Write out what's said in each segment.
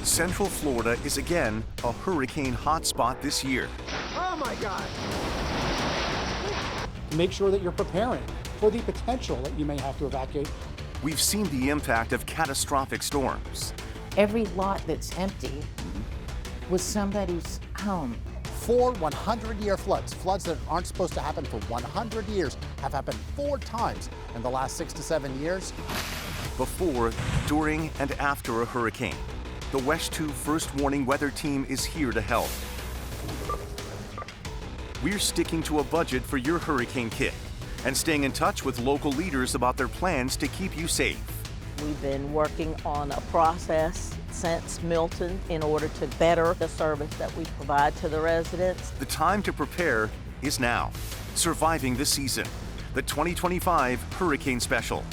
Central Florida is again a hurricane hotspot this year. Oh my God! Make sure that you're preparing for the potential that you may have to evacuate. We've seen the impact of catastrophic storms. Every lot that's empty was somebody's home. 4 100-year floods, floods that aren't supposed to happen for 100 years, have happened 4 times in the last 6 to 7 years. Before, during, and after a hurricane, the WESH 2 First Warning Weather Team is here to help. We're sticking to a budget for your hurricane kit and staying in touch with local leaders about their plans to keep you safe. We've been working on a process since Milton in order to better the service that we provide to the residents. The time to prepare is now. Surviving the season, the 2025 Hurricane Special.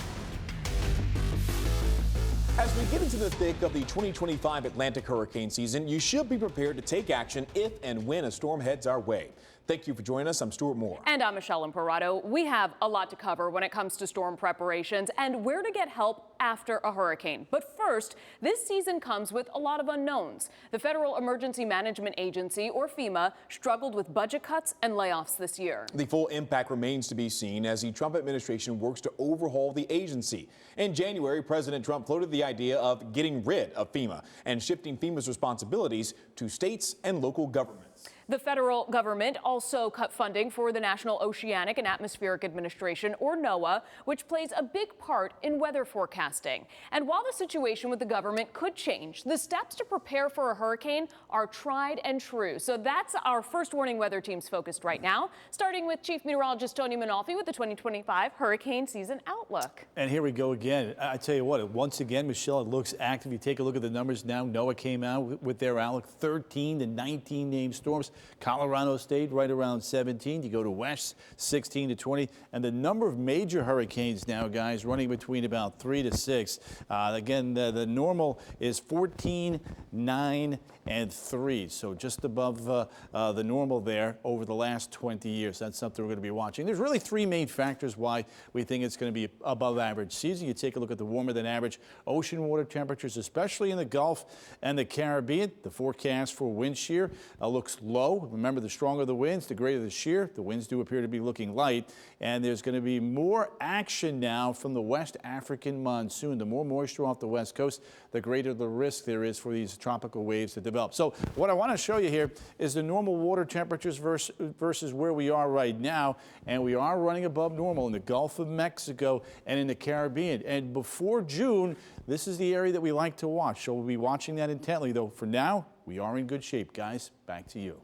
As we get into the thick of the 2025 Atlantic hurricane season, you should be prepared to take action if and when a storm heads our way. Thank you for joining us. I'm Stuart Moore. And I'm Michelle Imparato. We have a lot to cover when it comes to storm preparations and where to get help after a hurricane. But first, this season comes with a lot of unknowns. The Federal Emergency Management Agency, or FEMA, struggled with budget cuts and layoffs this year. The full impact remains to be seen as the Trump administration works to overhaul the agency. In January, President Trump floated the idea of getting rid of FEMA and shifting FEMA's responsibilities to states and local governments. The federal government also cut funding for the National Oceanic and Atmospheric Administration, or NOAA, which plays a big part in weather forecasting. And while the situation with the government could change, the steps to prepare for a hurricane are tried and true. So that's our First Warning Weather Team's focused right now, starting with Chief Meteorologist Tony Manolfi with the 2025 Hurricane Season Outlook. And here we go again. I tell you what, once again, Michelle, it looks active. You take a look at the numbers now. NOAA came out with their outlook, 13 to 19 named storms. Colorado stayed right around 17. You go to WESH, 16 to 20. And the number of major hurricanes now, guys, running between about 3 to 6. Again, the normal is 14, 9, and 3. So just above the normal there over the last 20 years. That's something we're going to be watching. There's really 3 main factors why we think it's going to be above average season. You take a look at the warmer than average ocean water temperatures, especially in the Gulf and the Caribbean. The forecast for wind shear looks low. Remember, the stronger the winds, the greater the shear. The winds do appear to be looking light. And there's going to be more action now from the West African monsoon. The more moisture off the west coast, the greater the risk there is for these tropical waves to develop. So what I want to show you here is the normal water temperatures versus where we are right now. And we are running above normal in the Gulf of Mexico and in the Caribbean. And before June, this is the area that we like to watch. So we'll be watching that intently, though. For now, we are in good shape, guys. Back to you.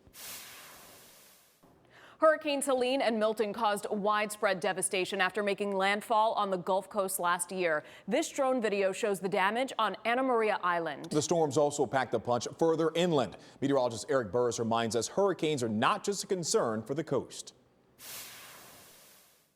Hurricanes Helene and Milton caused widespread devastation after making landfall on the Gulf Coast last year. This drone video shows the damage on Anna Maria Island. The storms also packed a punch further inland. Meteorologist Eric Burris reminds us hurricanes are not just a concern for the coast.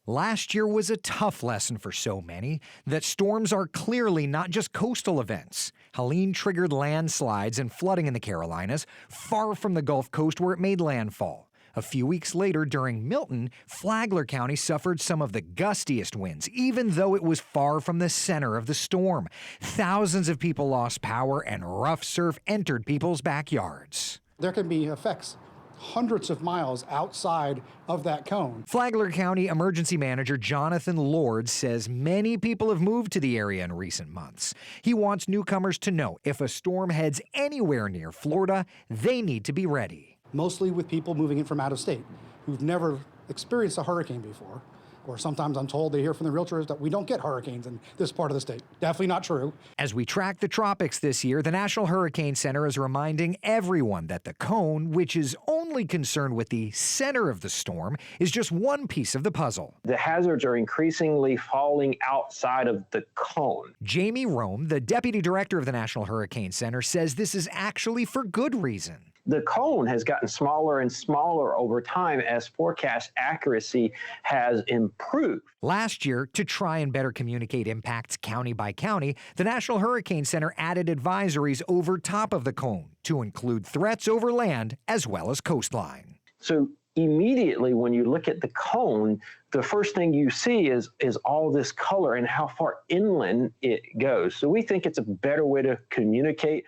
Last year was a tough lesson for so many that storms are clearly not just coastal events. Helene triggered landslides and flooding in the Carolinas, far from the Gulf Coast where it made landfall. A few weeks later, during Milton, Flagler County suffered some of the gustiest winds, even though it was far from the center of the storm. Thousands of people lost power and rough surf entered people's backyards. There can be effects hundreds of miles outside of that cone. Flagler County Emergency Manager Jonathan Lord says many people have moved to the area in recent months. He wants newcomers to know if a storm heads anywhere near Florida, they need to be ready. Mostly with people moving in from out of state who've never experienced a hurricane before. Or sometimes I'm told they hear from the realtors that we don't get hurricanes in this part of the state. Definitely not true. As we track the tropics this year, the National Hurricane Center is reminding everyone that the cone, which is only concerned with the center of the storm, is just one piece of the puzzle. The hazards are increasingly falling outside of the cone. Jamie Rome, the deputy director of the National Hurricane Center, says this is actually for good reason. The cone has gotten smaller and smaller over time as forecast accuracy has improved. Last year, to try and better communicate impacts county by county, the National Hurricane Center added advisories over top of the cone to include threats over land as well as coastline. So immediately when you look at the cone, the first thing you see is all this color and how far inland it goes. So we think it's a better way to communicate.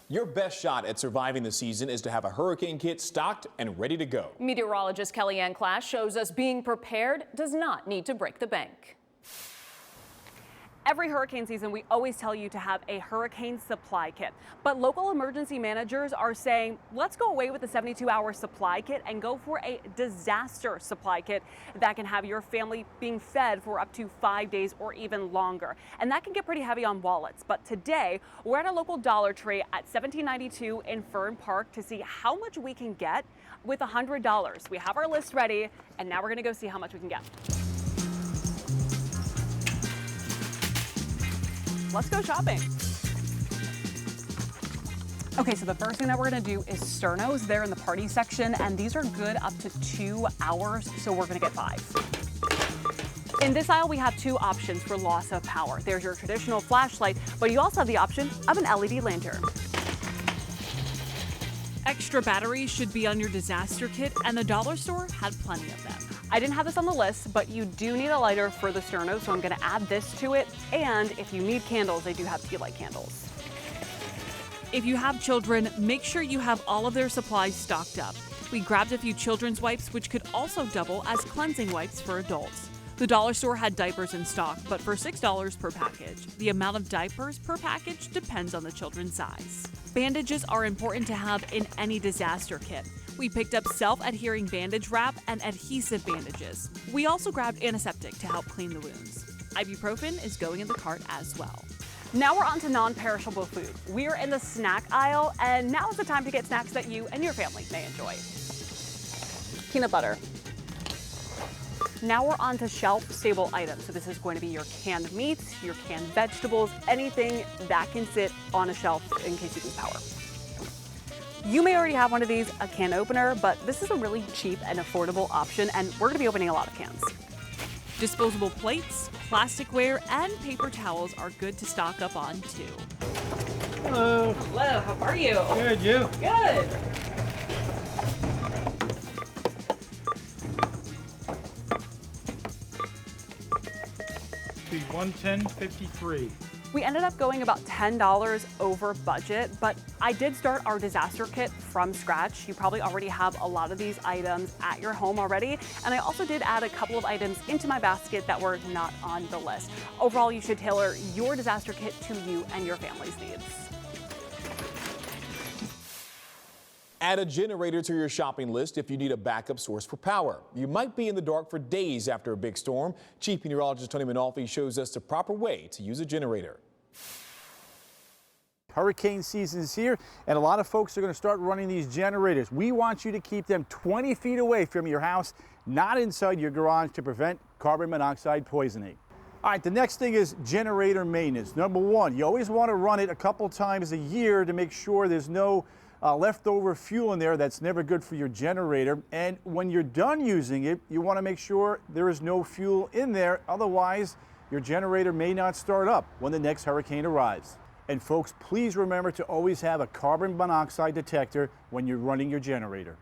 Your best shot at surviving the season is to have a hurricane kit stocked and ready to go. Meteorologist Kellyanne Clash shows us being prepared does not need to break the bank. Every hurricane season, we always tell you to have a hurricane supply kit. But local emergency managers are saying, let's go away with the 72-hour supply kit and go for a disaster supply kit that can have your family being fed for up to 5 days or even longer. And that can get pretty heavy on wallets. But today, we're at a local Dollar Tree at 1792 in Fern Park to see how much we can get with $100. We have our list ready, and now we're going to go see how much we can get. Let's go shopping. Okay, so the first thing that we're gonna do is sternos. They're in the party section, and these are good up to 2 hours, so we're gonna get 5. In this aisle, we have 2 options for loss of power. There's your traditional flashlight, but you also have the option of an LED lantern. Extra batteries should be on your disaster kit, and the dollar store had plenty of them. I didn't have this on the list, but you do need a lighter for the sterno, so I'm gonna add this to it. And if you need candles, they do have tea light candles. If you have children, make sure you have all of their supplies stocked up. We grabbed a few children's wipes, which could also double as cleansing wipes for adults. The dollar store had diapers in stock, but for $6 per package. The amount of diapers per package depends on the children's size. Bandages are important to have in any disaster kit. We picked up self-adhering bandage wrap and adhesive bandages. We also grabbed antiseptic to help clean the wounds. Ibuprofen is going in the cart as well. Now we're on to non-perishable food. We're in the snack aisle, and now is the time to get snacks that you and your family may enjoy. Peanut butter. Now we're on to shelf-stable items. So this is going to be your canned meats, your canned vegetables, anything that can sit on a shelf in case you lose power. You may already have one of these, a can opener, but this is a really cheap and affordable option, and we're gonna be opening a lot of cans. Disposable plates, plasticware, and paper towels are good to stock up on too. Hello. Hello, how are you? Good, you? Good. Be 110.53. We ended up going about $10 over budget, but I did start our disaster kit from scratch. You probably already have a lot of these items at your home already, and I also did add a couple of items into my basket that were not on the list. Overall, you should tailor your disaster kit to you and your family's needs. Add a generator to your shopping list if you need a backup source for power. You might be in the dark for days after a big storm. Chief Meteorologist Tony Manolfi shows us the proper way to use a generator. Hurricane season is here, and a lot of folks are going to start running these generators. We want you to keep them 20 feet away from your house, not inside your garage, to prevent carbon monoxide poisoning. All right, the next thing is generator maintenance. Number one, you always want to run it a couple times a year to make sure there's no leftover fuel in there. That's never good for your generator. And when you're done using it, you want to make sure there is no fuel in there. Otherwise, your generator may not start up when the next hurricane arrives. And folks, please remember to always have a carbon monoxide detector when you're running your generator.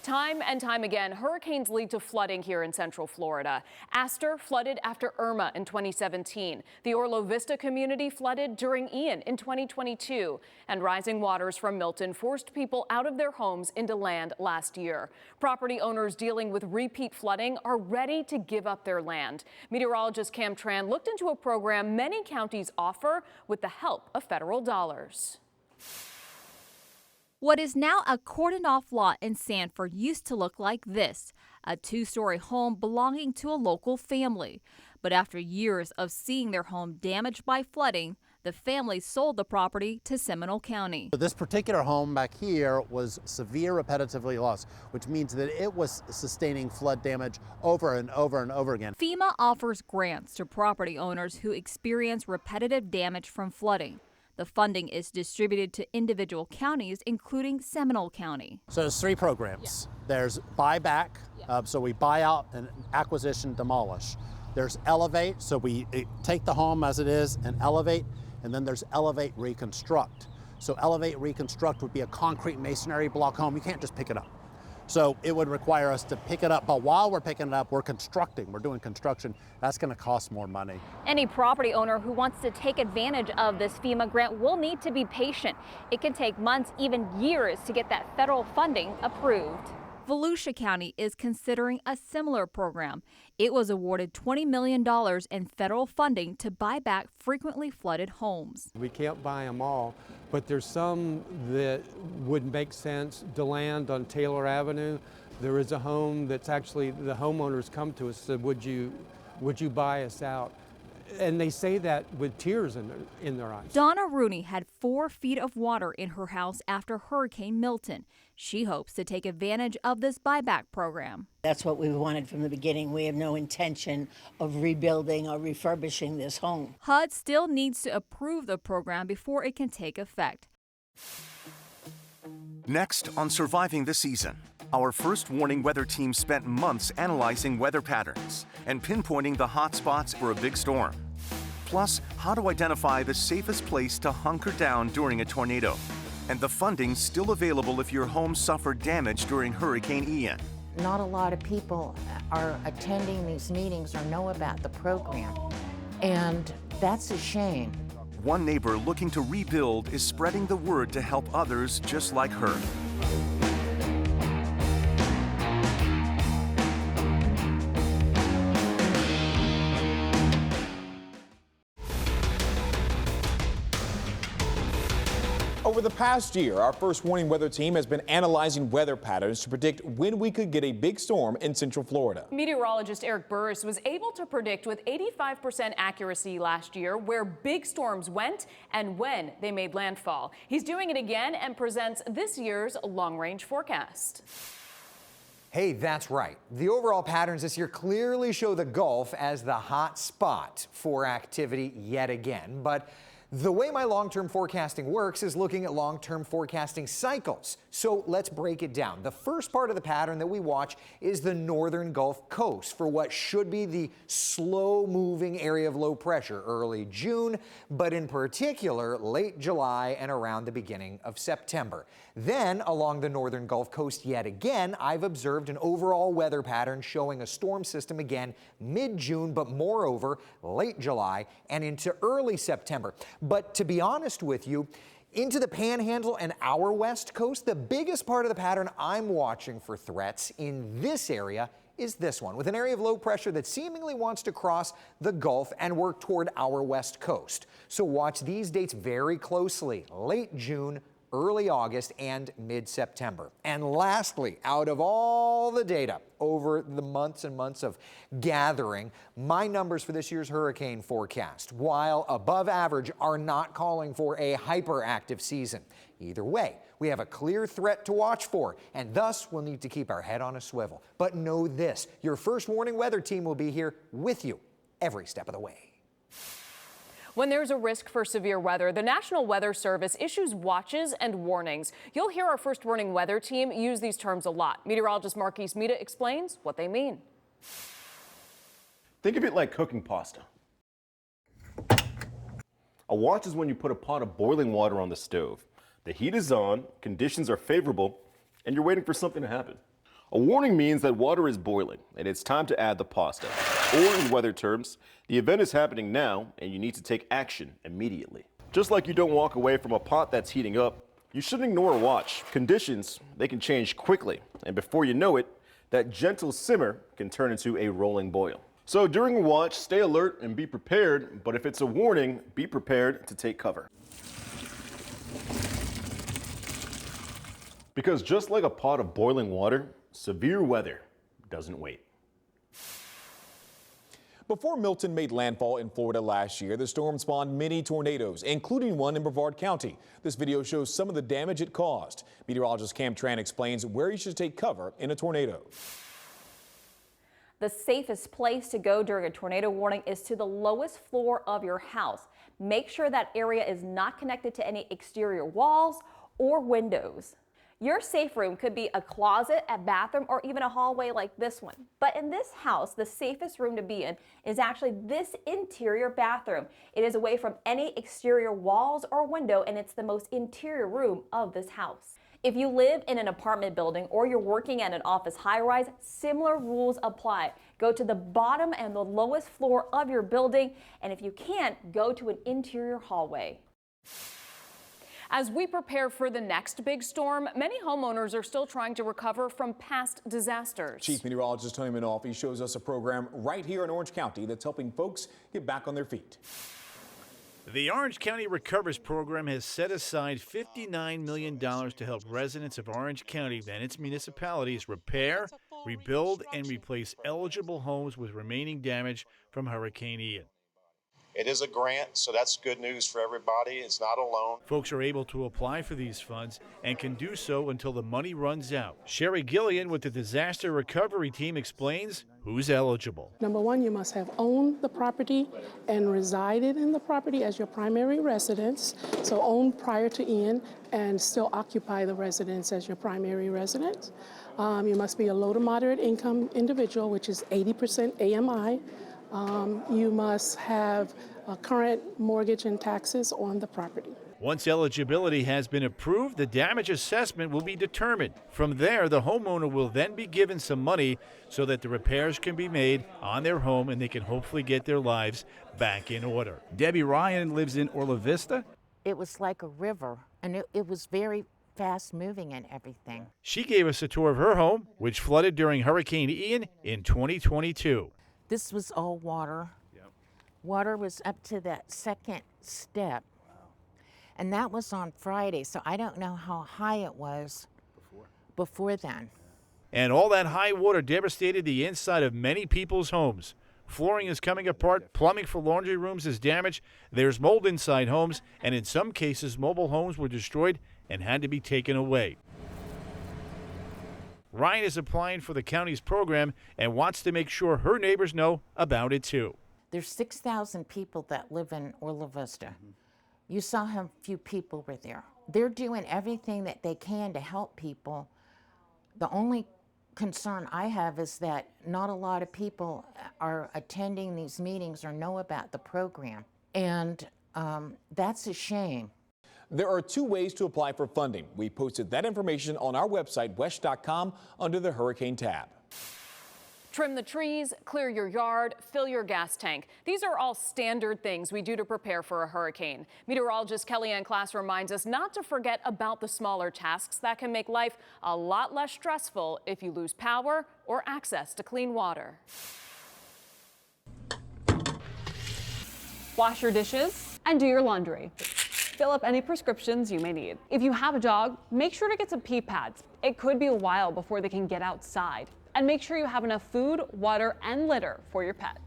Time and time again, hurricanes lead to flooding here in Central Florida. Astor flooded after Irma in 2017. The Orlo Vista community flooded during Ian in 2022. And rising waters from Milton forced people out of their homes into land last year. Property owners dealing with repeat flooding are ready to give up their land. Meteorologist Cam Tran looked into a program many counties offer with the help of federal dollars. What is now a cordoned-off lot in Sanford used to look like this, a 2-story home belonging to a local family. But after years of seeing their home damaged by flooding, the family sold the property to Seminole County. This particular home back here was severe repetitively lost, which means that it was sustaining flood damage over and over and over again. FEMA offers grants to property owners who experience repetitive damage from flooding. The funding is distributed to individual counties, including Seminole County. So there's 3 programs. Yeah. There's buyback, so we buy out and acquisition, demolish. There's elevate, so we take the home as it is and elevate. And then there's elevate, reconstruct. So elevate, reconstruct would be a concrete masonry block home. You can't just pick it up. So it would require us to pick it up, but while we're picking it up, we're doing construction. That's going to cost more money. Any property owner who wants to take advantage of this FEMA grant will need to be patient. It can take months, even years, to get that federal funding approved. Volusia County is considering a similar program. It was awarded $20 million in federal funding to buy back frequently flooded homes. We can't buy them all, but there's some that would make sense to land on Taylor Avenue. There is a home that's actually, the homeowners come to us and said, would you buy us out? And they say that with tears in their eyes. Donna Rooney had 4 feet of water in her house after Hurricane Milton. She hopes to take advantage of this buyback program. That's what we wanted from the beginning. We have no intention of rebuilding or refurbishing this home. HUD still needs to approve the program before it can take effect. Next on Surviving the Season, our first warning weather team spent months analyzing weather patterns and pinpointing the hot spots for a big storm. Plus, how to identify the safest place to hunker down during a tornado. And the funding still available if your home suffered damage during Hurricane Ian. Not a lot of people are attending these meetings or know about the program, and that's a shame. One neighbor looking to rebuild is spreading the word to help others just like her. Over the past year, our first warning weather team has been analyzing weather patterns to predict when we could get a big storm in Central Florida. Meteorologist Eric Burris was able to predict with 85% accuracy last year where big storms went and when they made landfall. He's doing it again and presents this year's long-range forecast. Hey, that's right. The overall patterns this year clearly show the Gulf as the hot spot for activity yet again. But the way my long-term forecasting works is looking at long-term forecasting cycles. So let's break it down. The first part of the pattern that we watch is the northern Gulf Coast for what should be the slow-moving area of low pressure early June, but in particular late July and around the beginning of September. Then along the northern Gulf Coast yet again, I've observed an overall weather pattern showing a storm system again mid-June, but moreover late July and into early September. But to be honest with you, into the Panhandle and our West Coast, the biggest part of the pattern I'm watching for threats in this area is this one, with an area of low pressure that seemingly wants to cross the Gulf and work toward our West Coast. So watch these dates very closely, late June, early August, and mid-September. And lastly, out of all the data over the months and months of gathering, my numbers for this year's hurricane forecast, while above average, are not calling for a hyperactive season. Either way, we have a clear threat to watch for, and thus we'll need to keep our head on a swivel. But know this, your first warning weather team will be here with you every step of the way. When there's a risk for severe weather, the National Weather Service issues watches and warnings. You'll hear our first warning weather team use these terms a lot. Meteorologist Marquise Mita explains what they mean. Think of it like cooking pasta. A watch is when you put a pot of boiling water on the stove. The heat is on, conditions are favorable, and you're waiting for something to happen. A warning means that water is boiling and it's time to add the pasta. Or in weather terms, the event is happening now and you need to take action immediately. Just like you don't walk away from a pot that's heating up, you shouldn't ignore a watch. Conditions, they can change quickly, and before you know it, that gentle simmer can turn into a rolling boil. So during a watch, stay alert and be prepared, but if it's a warning, be prepared to take cover. Because just like a pot of boiling water, severe weather doesn't wait. Before Milton made landfall in Florida last year, the storm spawned many tornadoes, including one in Brevard County. This video shows some of the damage it caused. Meteorologist Cam Tran explains where you should take cover in a tornado. The safest place to go during a tornado warning is to the lowest floor of your house. Make sure that area is not connected to any exterior walls or windows. Your safe room could be a closet, a bathroom, or even a hallway like this one. But in this house, the safest room to be in is actually this interior bathroom. It is away from any exterior walls or window, and it's the most interior room of this house. If you live in an apartment building or you're working at an office high-rise, similar rules apply. Go to the bottom and the lowest floor of your building, and if you can't, go to an interior hallway. As we prepare for the next big storm, many homeowners are still trying to recover from past disasters. Chief Meteorologist Tony Manolfi shows us a program right here in Orange County that's helping folks get back on their feet. The Orange County Recovers program has set aside $59 million to help residents of Orange County and its municipalities repair, rebuild, and replace eligible homes with remaining damage from Hurricane Ian. It is a grant, so that's good news for everybody. It's not a loan. Folks are able to apply for these funds and can do so until the money runs out. Sherry Gillian with the Disaster Recovery Team explains who's eligible. Number one, you must have owned the property and resided in the property as your primary residence. So owned prior to Ian and still occupy the residence as your primary residence. You must be a low to moderate income individual, which is 80% AMI. You must have a current mortgage and taxes on the property. Once eligibility has been approved, the damage assessment will be determined. From there, the homeowner will then be given some money so that the repairs can be made on their home and they can hopefully get their lives back in order. Debbie Ryan lives in Orla Vista. It was like a river, and it was very fast moving and everything. She gave us a tour of her home, which flooded during Hurricane Ian in 2022. This was all water. Water was up to that second step. And that was on Friday, so I don't know how high it was before then. And all that high water devastated the inside of many people's homes. Flooring is coming apart, plumbing for laundry rooms is damaged, there's mold inside homes, and in some cases, mobile homes were destroyed and had to be taken away. Ryan is applying for the county's program and wants to make sure her neighbors know about it too. There's 6,000 people that live in Orla Vista. You saw how few people were there. They're doing everything that they can to help people. The only concern I have is that not a lot of people are attending these meetings or know about the program. And that's a shame. There are two ways to apply for funding. We posted that information on our website, WESH.com, under the Hurricane tab. Trim the trees, clear your yard, fill your gas tank. These are all standard things we do to prepare for a hurricane. Meteorologist Kellyanne Klass reminds us not to forget about the smaller tasks that can make life a lot less stressful if you lose power or access to clean water. Wash your dishes and do your laundry. Fill up any prescriptions you may need. If you have a dog, make sure to get some pee pads. It could be a while before they can get outside. And make sure you have enough food, water, and litter for your pet.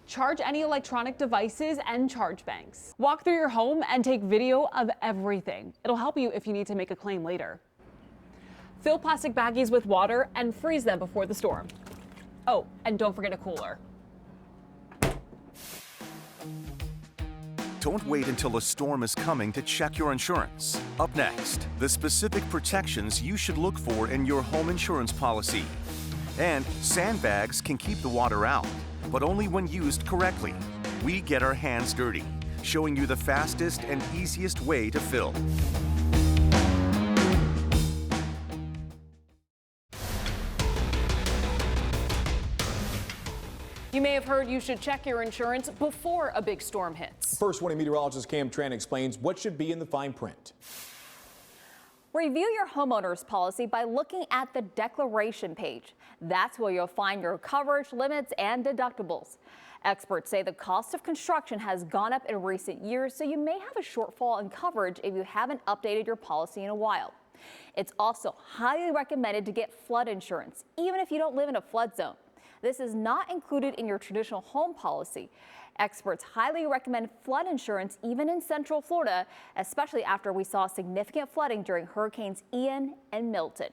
Charge any electronic devices and charge banks. Walk through your home and take video of everything. It'll help you if you need to make a claim later. Fill plastic baggies with water and freeze them before the storm. Oh, and don't forget a cooler. Don't wait until a storm is coming to check your insurance. Up next, the specific protections you should look for in your home insurance policy. And sandbags can keep the water out, but only when used correctly. We get our hands dirty, showing you the fastest and easiest way to fill. You may have heard you should check your insurance before a big storm hits. First Warning meteorologist Cam Tran explains what should be in the fine print. Review your homeowner's policy by looking at the declaration page. That's where you'll find your coverage, limits, and deductibles. Experts say the cost of construction has gone up in recent years, so you may have a shortfall in coverage if you haven't updated your policy in a while. It's also highly recommended to get flood insurance, even if you don't live in a flood zone. This is not included in your traditional home policy. Experts highly recommend flood insurance even in Central Florida, especially after we saw significant flooding during Hurricanes Ian and Milton.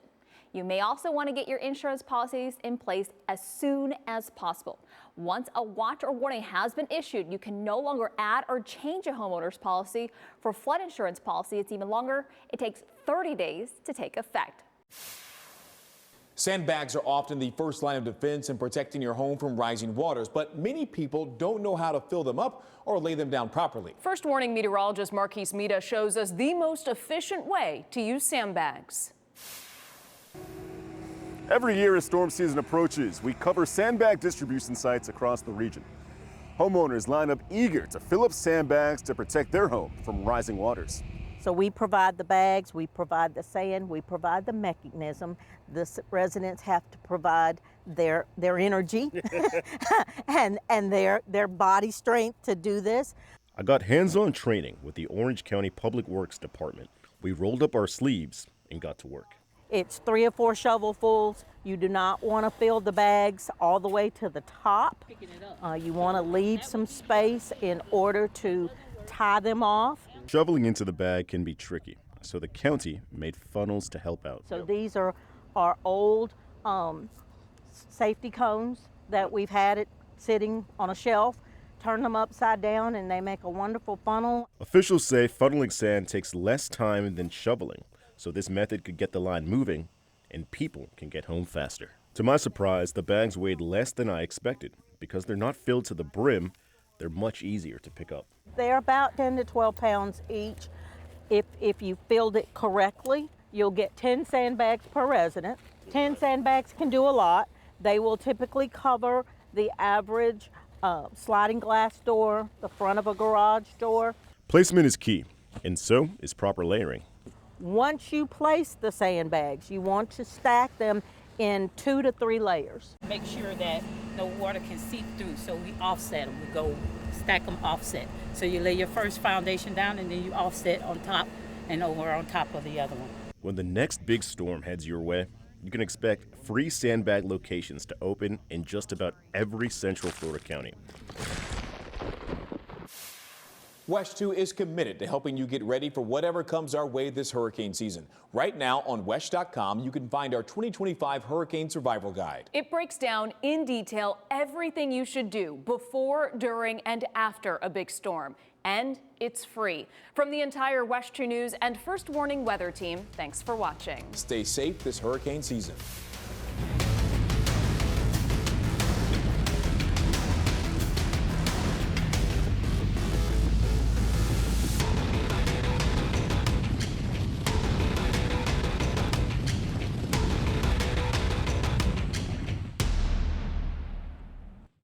You may also want to get your insurance policies in place as soon as possible. Once a watch or warning has been issued, you can no longer add or change a homeowner's policy. For flood insurance policy, it's even longer. It takes 30 days to take effect. Sandbags are often the first line of defense in protecting your home from rising waters, but many people don't know how to fill them up or lay them down properly. First Warning meteorologist Marquise Mita shows us the most efficient way to use sandbags. Every year as storm season approaches, we cover sandbag distribution sites across the region. Homeowners line up eager to fill up sandbags to protect their home from rising waters. So we provide the bags, we provide the sand, we provide the mechanism. The residents have to provide their energy and their body strength to do this. I got hands-on training with the Orange County Public Works Department. We rolled up our sleeves and got to work. It's 3 or 4 shovelfuls. You do not want to fill the bags all the way to the top. You want to leave some space in order to tie them off. Shoveling into the bag can be tricky, so the county made funnels to help out. So these are our old safety cones that we've had it sitting on a shelf. Turn them upside down and they make a wonderful funnel. Officials say funneling sand takes less time than shoveling, so this method could get the line moving and people can get home faster. To my surprise, the bags weighed less than I expected. Because they're not filled to the brim, they're much easier to pick up. They're about 10 to 12 pounds each. If you filled it correctly, you'll get 10 sandbags per resident. 10 sandbags can do a lot. They will typically cover the average sliding glass door, the front of a garage door. Placement is key, and so is proper layering. Once you place the sandbags, you want to stack them in 2 to 3 layers. Make sure that no water can seep through, so we offset them. We go stack them offset. So you lay your first foundation down and then you offset on top and over on top of the other one. When the next big storm heads your way, you can expect free sandbag locations to open in just about every Central Florida county. WESH 2 is committed to helping you get ready for whatever comes our way this hurricane season. Right now on WESH.com, you can find our 2025 Hurricane Survival Guide. It breaks down in detail everything you should do before, during, and after a big storm. And it's free. From the entire WESH 2 News and First Warning weather team, thanks for watching. Stay safe this hurricane season.